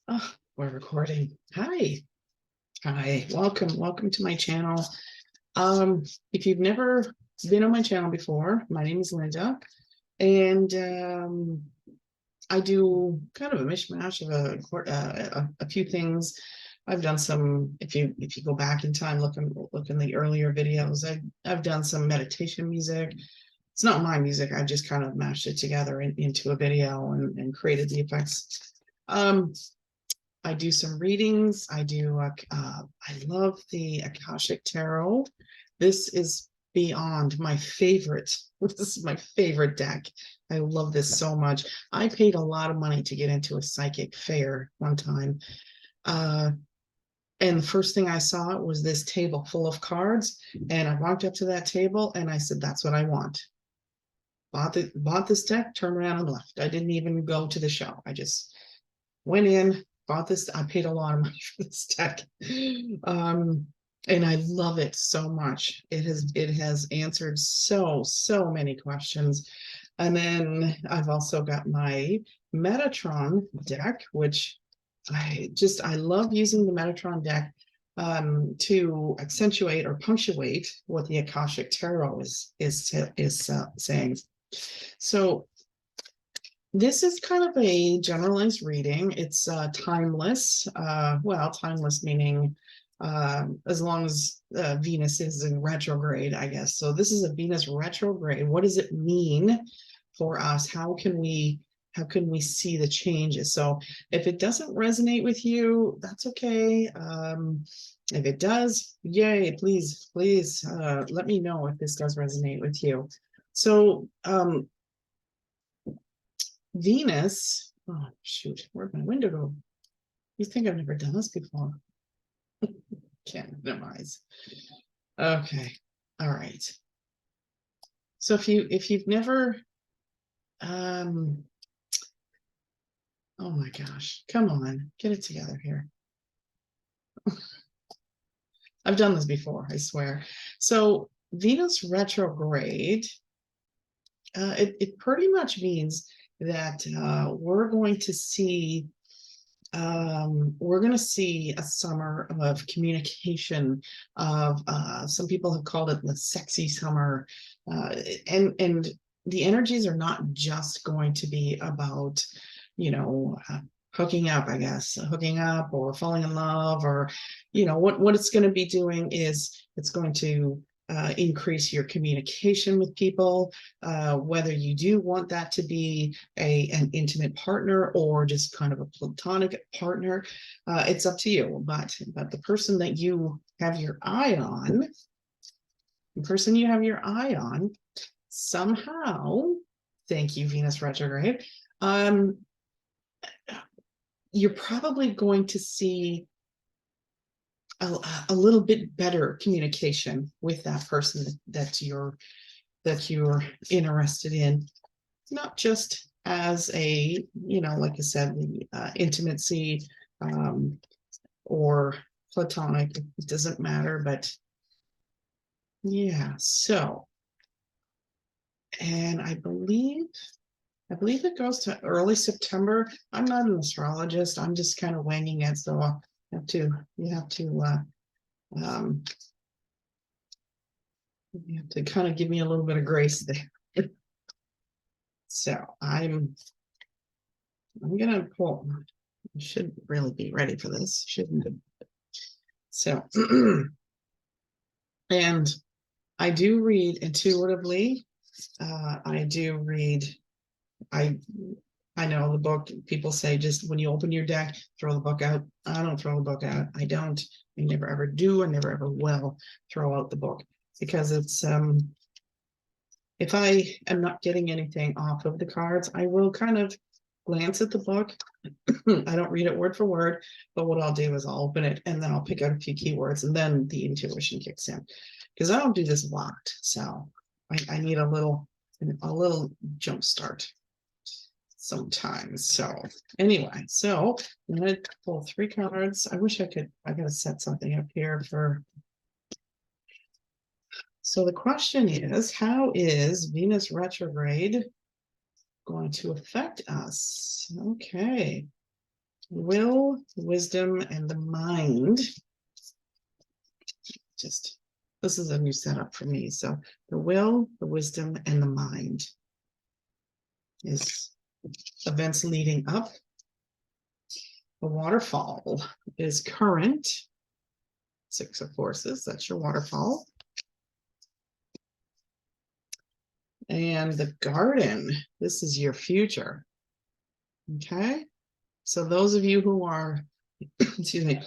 Oh, we're recording. Hi. Hi. Welcome to my channel. If you've never been on my channel before, my name is Linda, and I do kind of a mishmash of a few things. I've done some. If you go back in time, look in the earlier videos. I've done some meditation music. It's not my music. I just kind of mashed it together into a video and created the effects. Um, I do some readings. I love the Akashic Tarot. This is beyond my favorite. This is my favorite deck. I love this so much. I paid a lot of money to get into a psychic fair one time. Uh, and the first thing I saw was this table full of cards. And I walked up to that table and I said, that's what I want. Bought this deck, turned around and left. I didn't even go to the show. I just went in, bought this. I paid a lot of money for this deck. And I love it so much. It has answered so many questions. And then I've also got my Metatron deck, which I love using the Metatron deck to accentuate or punctuate what the Akashic Tarot is saying. So this is kind of a generalized reading. It's timeless. Well, timeless meaning as long as Venus is in retrograde, I guess. So this is a Venus retrograde. What does it mean for us? How can we see the changes? So if it doesn't resonate with you, that's okay. If it does, yay, please let me know if this does resonate with you. So Venus, oh shoot, where'd my window go? You think I've never done this before? Can't minimize. Okay, all right. So if you've never, oh my gosh, come on, get it together here. I've done this before, I swear. So Venus retrograde, it pretty much means that we're going to see a summer of communication, of some people have called it the sexy summer, and the energies are not just going to be about, hooking up, I guess, hooking up or falling in love, or what it's going to be doing is it's going to increase your communication with people, whether you do want that to be an intimate partner or just kind of a platonic partner. It's up to you. But the person that you have your eye on, somehow, thank you, Venus retrograde, you're probably going to see a little bit better communication with that person that you're interested in, not just as a, like I said, the intimacy, or platonic, it doesn't matter, but yeah. So, and I believe it goes to early September. I'm not an astrologist. I'm just kind of winging it. So you have to kind of give me a little bit of grace there. So I'm gonna pull. I should really be ready for this, shouldn't it? So, and I do read intuitively. I do read. I know the book, people say just when you open your deck, throw the book out. I don't throw the book out. I don't. I never ever do. I never ever will throw out the book, because it's if I am not getting anything off of the cards, I will kind of glance at the book. I don't read it word for word, but what I'll do is I'll open it and then I'll pick out a few keywords, and then the intuition kicks in, because I don't do this a lot. So I need a little jump start sometimes. So anyway, so I'm going to pull 3 cards. I wish I gotta set something up here for. So the question is, how is Venus retrograde going to affect us? Okay. will, wisdom, and the mind. Just, this is a new setup for me. So the will, the wisdom, and the mind is events leading up. The waterfall is current. Six of Forces, that's your waterfall. And the garden, this is your future. Okay, so those of you who are, excuse me,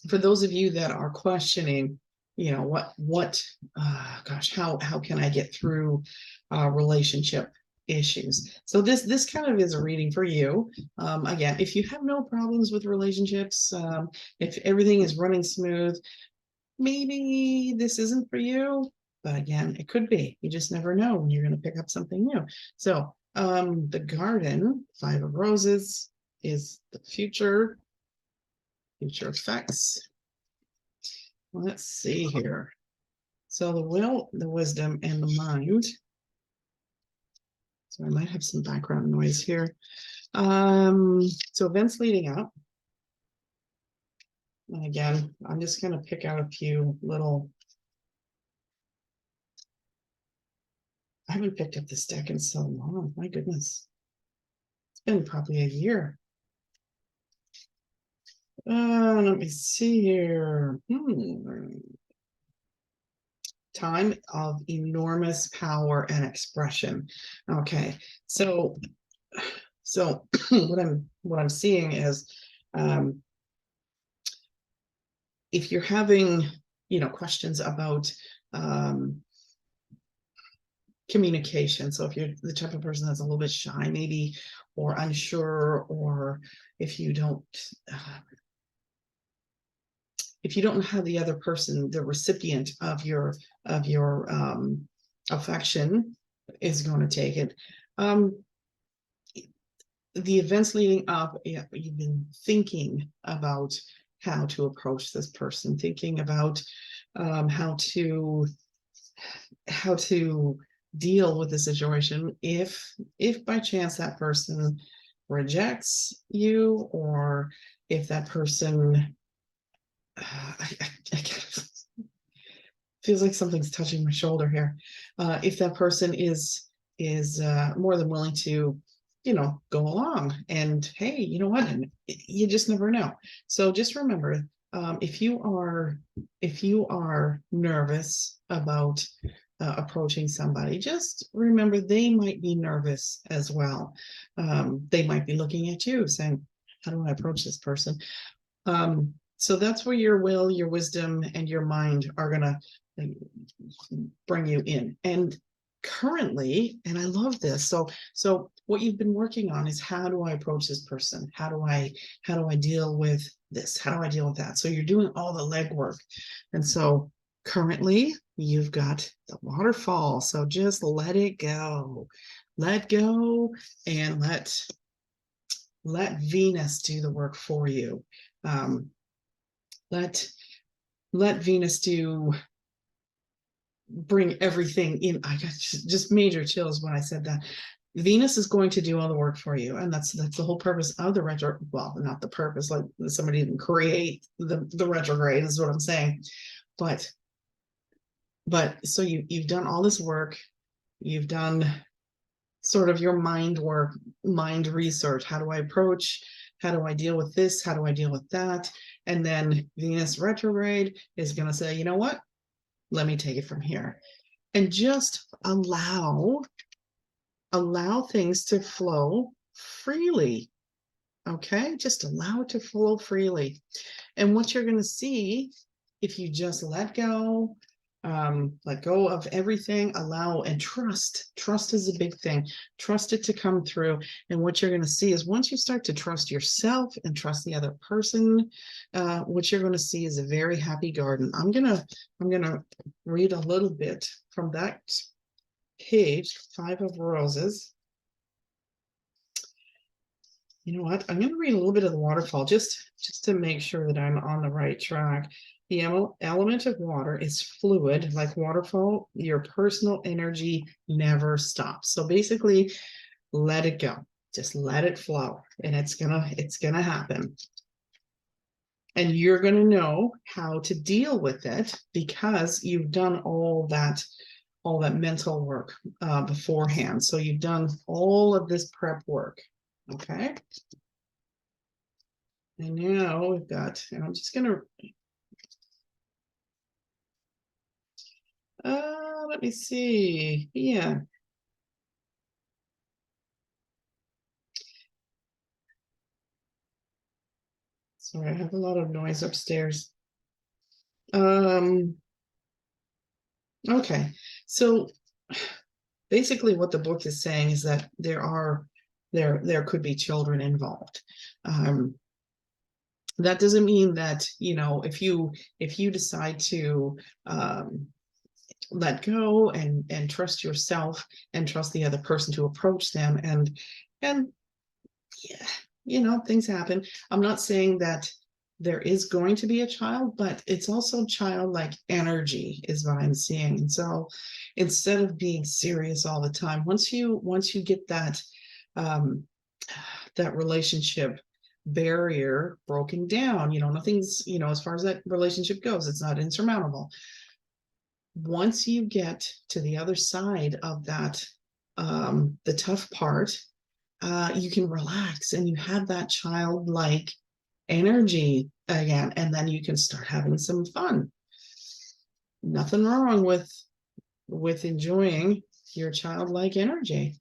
for those of you that are questioning, you know, gosh, how can I get through relationship issues? So this kind of is a reading for you. Again, if you have no problems with relationships, if everything is running smooth, maybe this isn't for you. But again, it could be. You just never know when you're going to pick up something new. So the garden, 5 of Roses, is the future effects. Let's see here. So the will, the wisdom, and the mind. So I might have some background noise here. So events leading up. And again, I'm just going to pick out a few little. I haven't picked up this deck in so long. My goodness. It's been probably a year. Let me see here. Time of enormous power and expression. Okay, so what I'm seeing is, if you're having, you know, questions about communication, so if you're the type of person that's a little bit shy maybe, or unsure, or if you don't know how the other person, the recipient of your affection, is going to take it, the events leading up, you've been thinking about how to approach this person, thinking about how to deal with the situation if by chance that person rejects you, or if that person feels like something's touching my shoulder here. If that person is more than willing to, you know, go along, and hey, you know what, and you just never know. So just remember, if you are nervous about approaching somebody, just remember they might be nervous as well. They might be looking at you saying, how do I approach this person? So that's where your will, your wisdom, and your mind are going to bring you in. And currently, and I love this, so what you've been working on is, how do I approach this person? How do I deal with this? How do I deal with that? So you're doing all the legwork. And so currently you've got the waterfall. So just let it go. Let go, and let Venus do the work for you. Let Venus bring everything in. I got just major chills when I said that. Venus is going to do all the work for you, and that's the whole purpose of the retro. Well, not the purpose, like somebody didn't create the retrograde, is what I'm saying. But so you've done all this work. You've done sort of your mind work, mind research. How do I approach? How do I deal with this? How do I deal with that? And then Venus retrograde is going to say, you know what? Let me take it from here. And just allow things to flow freely. Okay? Just allow it to flow freely. And what you're going to see, if you just let go of everything, allow and trust. Trust is a big thing. Trust it to come through. And what you're going to see is, once you start to trust yourself and trust the other person, what you're going to see is a very happy garden. I'm gonna read a little bit from that page, 5 of Roses. You know what? I'm going to read a little bit of the waterfall just to make sure that I'm on the right track. The element of water is fluid, like waterfall. Your personal energy never stops. So basically, let it go. Just let it flow, and it's gonna happen. And you're gonna know how to deal with it because you've done all that mental work beforehand. So you've done all of this prep work. Okay. And now we've got, and I'm just gonna let me see. Yeah. Sorry, I have a lot of noise upstairs. Okay. So basically what the book is saying is that there could be children involved. That doesn't mean that, if you decide to let go and trust yourself and trust the other person to approach them, and yeah, things happen. I'm not saying that there is going to be a child, but it's also childlike energy is what I'm seeing. And so instead of being serious all the time, once you get that that relationship barrier broken down, nothing's, as far as that relationship goes, it's not insurmountable. Once you get to the other side of that, the tough part, you can relax and you have that childlike energy again, and then you can start having some fun. Nothing wrong with enjoying your childlike energy.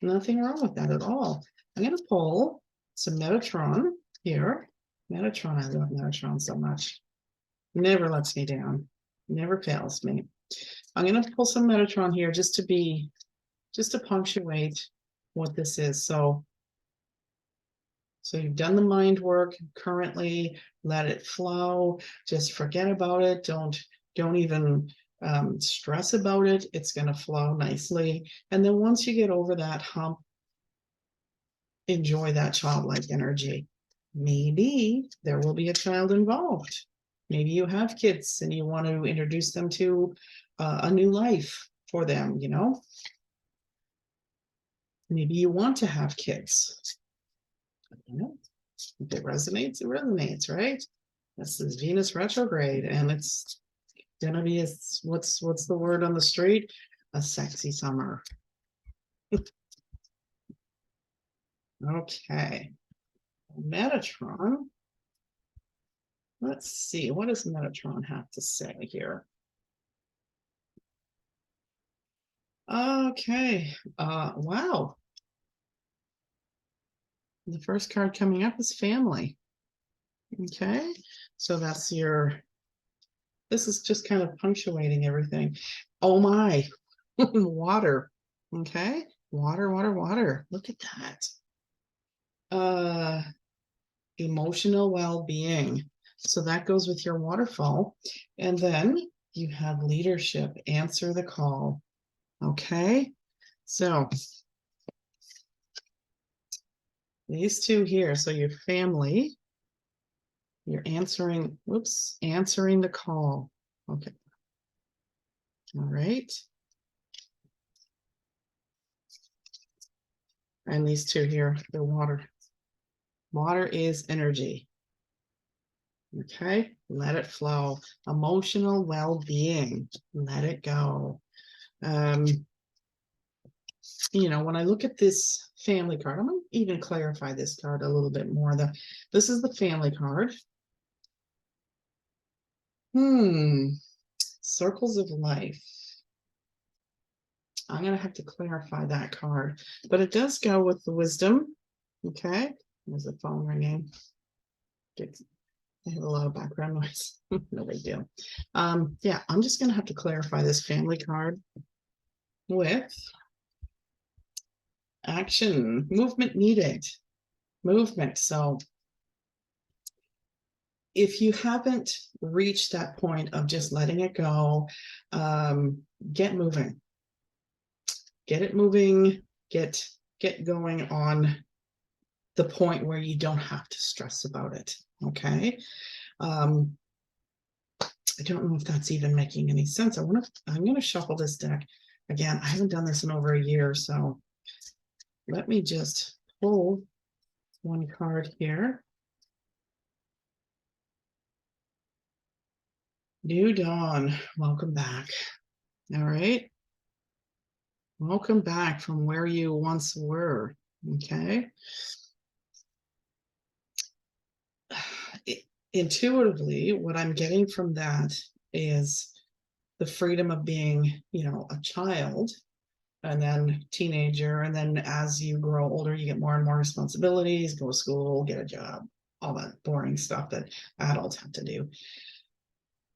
Nothing wrong with that at all. I'm going to pull some Metatron here. Metatron, I love Metatron so much. Never lets me down. Never fails me. I'm going to pull some Metatron here just to punctuate what this is. So you've done the mind work currently, let it flow, just forget about it. Don't even stress about it. It's going to flow nicely. And then once you get over that hump, enjoy that childlike energy. Maybe there will be a child involved. Maybe you have kids and you want to introduce them to a new life for them, Maybe you want to have kids. If it resonates, it resonates, right? This is Venus retrograde, and it's gonna be what's the word on the street? A sexy summer. Okay. Metatron. Let's see, what does Metatron have to say here? Okay. Wow. The first card coming up is family. Okay. So that's this is just kind of punctuating everything. Oh my. Water. Okay. Water, water, water. Look at that. Emotional well-being. So that goes with your waterfall. And then you have leadership. Answer the call. Okay. So these two here. So your family, you're answering the call. Okay. All right. And these two here, the water. Water is energy. Okay, let it flow. Emotional well-being, let it go. When I look at this family card, I'm going to even clarify this card a little bit more. This is the family card. Circles of life. I'm going to have to clarify that card, but it does go with the wisdom. Okay, there's the phone ringing. I have a lot of background noise. No big deal. Yeah, I'm just going to have to clarify this family card with action, movement needed, movement. So if you haven't reached that point of just letting it go, get moving. Get it moving, get going on the point where you don't have to stress about it. Okay. I don't know if that's even making any sense. I'm going to shuffle this deck again. I haven't done this in over a year, so let me just pull one card here. New Dawn, welcome back. All right. Welcome back from where you once were. Okay. Intuitively, what I'm getting from that is the freedom of being, a child, and then teenager, and then as you grow older, you get more and more responsibilities, go to school, get a job, all that boring stuff that adults have to do.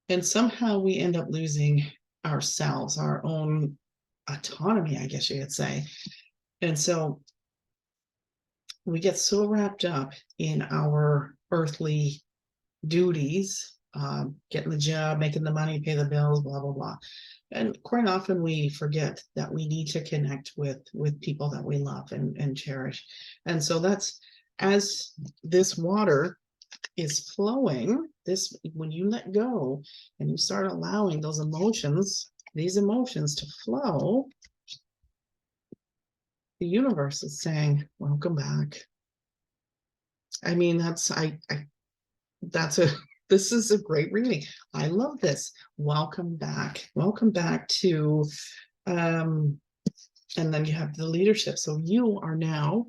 And somehow we end up losing ourselves, our own autonomy, I guess you could say. And so we get so wrapped up in our earthly duties, getting the job, making the money, pay the bills, blah, blah, blah. And quite often we forget that we need to connect with people that we love and cherish. And so that's, as this water is flowing, this, when you let go and you start allowing those emotions, these emotions to flow, the universe is saying, welcome back. I mean, this is a great reading. I love this. Welcome back. Welcome back to, and then you have the leadership. So you are now,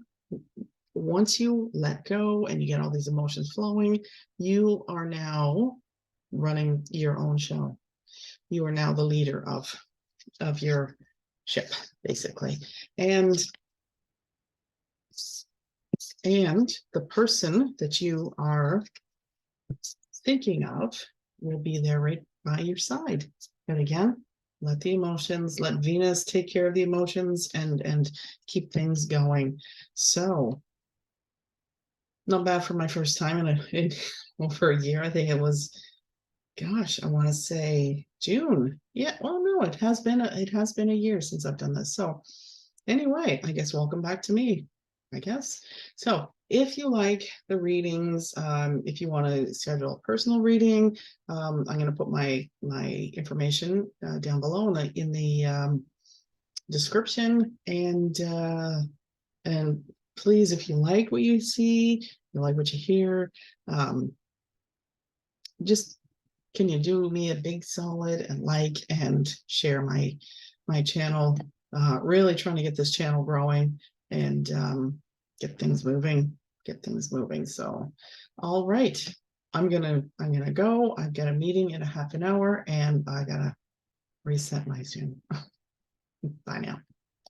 once you let go and you get all these emotions flowing, you are now running your own show. You are now the leader of your ship, basically. And the person that you are thinking of will be there right by your side. And again, let the emotions, let Venus take care of the emotions and keep things going. So not bad for my first time in over a year. I think it was, gosh, I want to say June. Yeah, well, no, it has been a year since I've done this. So anyway, I guess welcome back to me, I guess. So if you like the readings, if you want to schedule a personal reading, I'm going to put my information down below in the description. And please, if you like what you see, you like what you hear, just can you do me a big solid and like and share my channel? Really trying to get this channel growing and get things moving. So, all right, I'm gonna go. I've got a meeting in a half an hour, and I gotta reset my Zoom. Bye now.